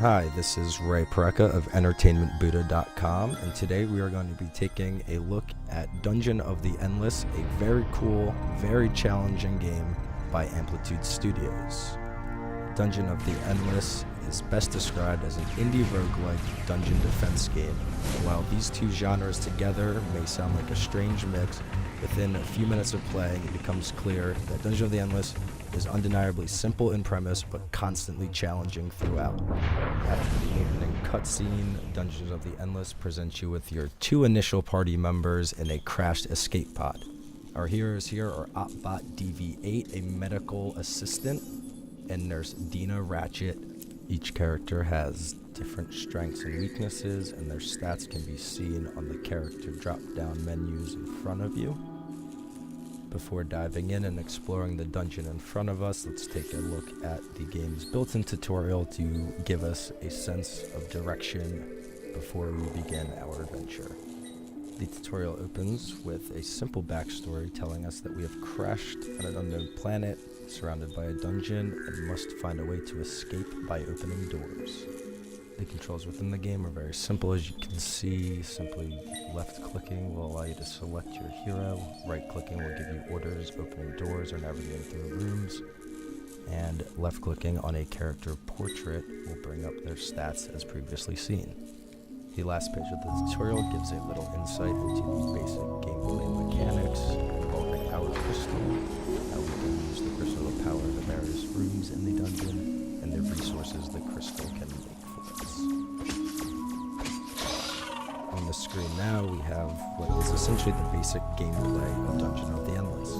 Hi, this is Ray Pareca of EntertainmentBuddha.com, and today we are going to be taking a look at Dungeon of the Endless, a very cool, very challenging game by Amplitude Studios. Dungeon of the Endless is best described as an indie roguelike dungeon defense game. While these two genres together may sound like a strange mix, within a few minutes of playing it becomes clear that Dungeon of the Endless is undeniably simple in premise but constantly challenging throughout. After the opening cutscene, Dungeons of the Endless presents you with your two initial party members in a crashed escape pod. Our heroes here are Opbot DV8, a medical assistant, and Nurse Dina Ratchet. Each character has different strengths and weaknesses, and their stats can be seen on the character drop-down menus in front of you. Before diving in and exploring the dungeon in front of us, let's take a look at the game's built-in tutorial to give us a sense of direction before we begin our adventure. The tutorial opens with a simple backstory telling us that we have crashed on an unknown planet surrounded by a dungeon and must find a way to escape by opening doors. The controls within the game are very simple, as you can see. Simply left-clicking will allow you to select your hero, right-clicking will give you orders, opening doors or navigating through rooms, and left-clicking on a character portrait will bring up their stats as previously seen. The last page of the tutorial gives a little insight into the basic gameplay mechanics involving our crystal, how we can use the crystal to power the various rooms in the dungeon, and the resources the crystal can make for us. On the screen now we have what is essentially the basic gameplay of Dungeon of the Endless.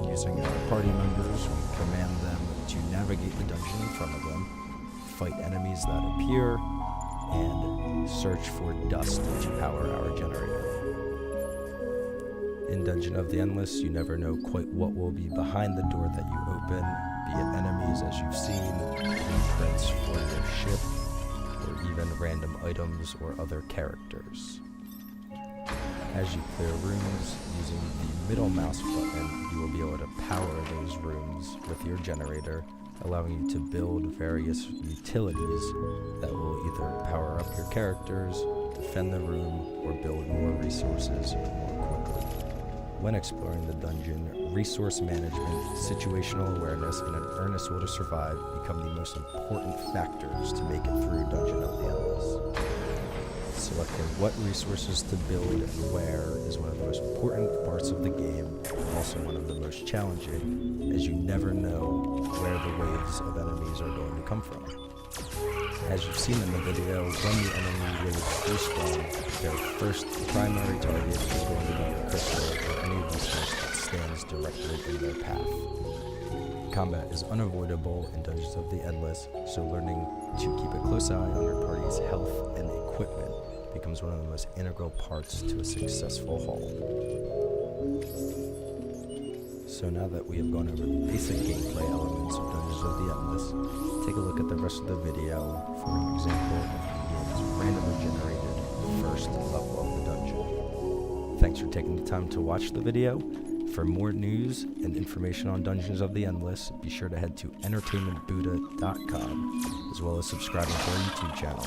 Using our party members, we command them to navigate the dungeon in front of them, fight enemies that appear, and search for dust to power our generator. In Dungeon of the Endless, you never know quite what will be behind the door that you open, be it enemies as you've seen, blueprints for your ship, or even random items or other characters. As you clear rooms, using the middle mouse button, you will be able to power those rooms with your generator, allowing you to build various utilities that will either power up your characters, defend the room, or build more resources more quickly. When exploring the dungeon, resource management, situational awareness, and an earnest will to survive become the most important factors to make it through Dungeon of the Endless. Selecting what resources to build and where is one of the most important parts of the game, and also one of the most challenging, as you never know where the waves of enemies are going to come from. As you've seen in the video, when the enemy waves respawn, their first primary target is going to be your crystal or any resource that stands directly in their path. Combat is unavoidable in Dungeons of the Endless, so learning to keep a close eye on your party's health and equipment becomes one of the most integral parts to a successful haul. So now that we have gone over the basic gameplay elements of Dungeons of the Endless, take a look at the rest of the video for an example of the game's randomly generated first level of the dungeon. Thanks for taking the time to watch the video. For more news and information on Dungeons of the Endless, be sure to head to entertainmentbuddha.com, as well as subscribing to our YouTube channel.